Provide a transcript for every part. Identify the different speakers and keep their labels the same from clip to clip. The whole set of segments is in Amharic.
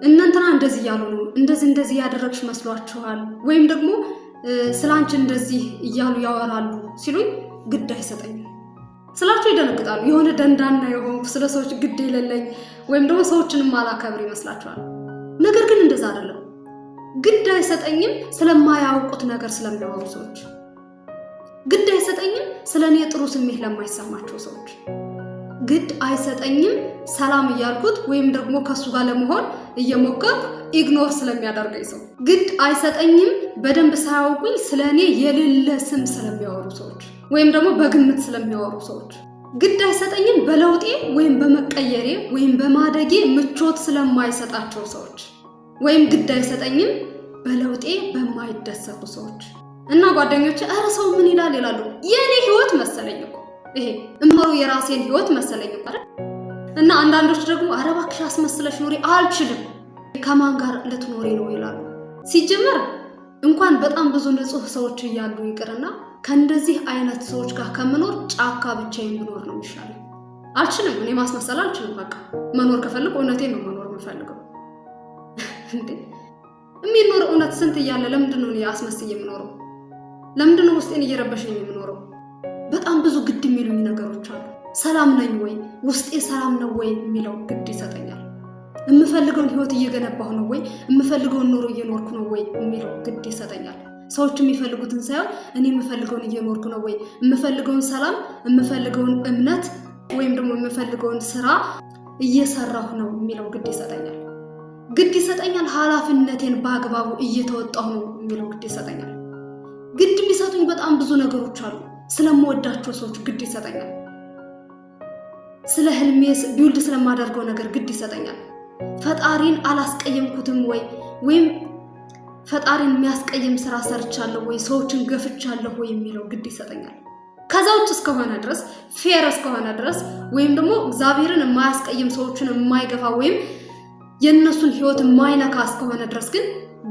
Speaker 1: እናንተና እንደዚህ ያሉ ነው እንደዚህ ያደረግሽ መስሏችኋል ወይም ደግሞ ስላንቺ እንደዚህ ይያሉ ያወራሉ ሲሉኝ ግድ አይሰጠኝም ስላችሁ ይደነግጣሉ የሆነ ደንዳና የሆንኩ ስለ ሰዎች ግድ የሌለኝ ወይም ደግሞ ሰዎችን ማላከብር ይመስላችኋል ነገር ግን እንደዛ አይደለም ግድ አይሰጠኝም ስለማያውቁት ነገር ስለሚያወሩ ሰዎች ግድ አይሰጠኝም ስለኔ ጥሩ ስሜት ለማይሰማቸው ሰዎች ግድ አይሰጠኝም ሰላም ይያልኩት ወይም ደግሞ ከሱ ጋር ለመሆን እየሞከርኩ ኢግኖር ስለሚያደርገኝ ሰው ግድ አይሰጠኝም በደንብ ሳያውቁኝ ስለኔ የሌለ ስም ስለሚያወሩ ሰዎች ወይም ደግሞ በግምት ስለሚያወሩ ሰዎች ግድ አይሰጠኝም በለውጤ ወይም በመቀየሬ ወይም በማደጌ ምቾት ስለማይሰጣቸው ሰዎች ወይም ግድ አይሰጠኝም በለውጤ በማይደሰቱ ሰዎች እና ጓደኞቼ አረ ሰው ምን ይላል ይላሉ የኔ ህይወት መሰለኝ እኮ ይሄ እምሮ የራሴን ህይወት መሰለኝ እኮ እና አንዳንዶች ደግሞ አረ እባክሽ አስመስለሽ ኑሪ አልችልም ከማን ጋር ልትኖሪ ነው ይላሉ ሲጀመር እንኳን በጣም ብዙ ንጹህ ሰዎች ይያሉ ይቅርና ከእንደዚህ አይነት ሰዎች ጋር ከመኖር ጫካ ብቻዬን ብኖር ነው የሚሻለው አልችልም እኔ ማስመሰል አልችልም በቃ መኖር ከፈልኩ እውነቴን ነው መኖር የምፈልገው እንዴ የሚኖር እውነት ስንት ይያለ ለምንድን ነው አስመስዬ የምኖረው ለምንድን ነው ውስጤን እየረበሸኝ የምኖረው በጣም ብዙ ግድ የሚሉኝ ነገሮች አሉ ሰላም ነኝ ወይ ውስጤ ሰላም ነው ወይ የሚለው ግድ ይሰጠኛል የምፈልገውን ህይወት እየገነባሁ ነው ወይ የምፈልገውን ኑሮ እየኖርኩ ነው ወይ የሚለው ግድ ይሰጠኛል ሰዎች የሚፈልጉትን ሳይሆን እኔ የምፈልገውን እየኖርኩ ነው ወይ የምፈልገውን ሰላም የምፈልገውን እምነት ወይም ደግሞ የምፈልገውን ስራ እየሰራሁ ነው የሚለው ግድ ይሰጠኛል ኃላፊነቴን በአግባቡ እየተወጣሁ ነው የሚለው ግድ ይሰጠኛል ግድ የሚሰጡኝ በጣም ብዙ ነገሮች አሉ ስለምወዳቸው ሰዎች ግድ ይሰጠኛል ስለ ህልሜስ ቢውልድ ስለማደርገው ነገር ግድ ይሰጠኛል ፈጣሪን አላስቀየምኩትም ወይም ፈጣሪን የሚያስቀየም ስራ ሰርቻለሁ ወይ ሰዎችን ገፍቻለሁ ወይ የሚለው ግድ ይሰጠኛል ከዛውጭ እስከሆነ ድረስ ፌር እስከሆነ ድረስ ወይም ደግሞ እግዚአብሔርን የማያስቀየም ሰዎችን የማይገፋ ወይም የነሱን ህይወት የማይነካ እስከሆነ ድረስ ግን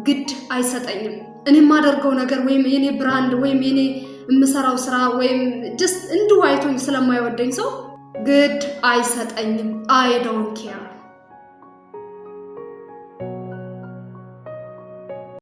Speaker 1: ግድ አይሰጠኝም እኔ ማደርገው ነገር ወይም የኔ ብራንድ ወይም የኔ የምሰራው ስራ ወይም just እንዲሁ አይቶኝ ስለማይወደኝ ሰው ግድ አይሰጠኝም I don't care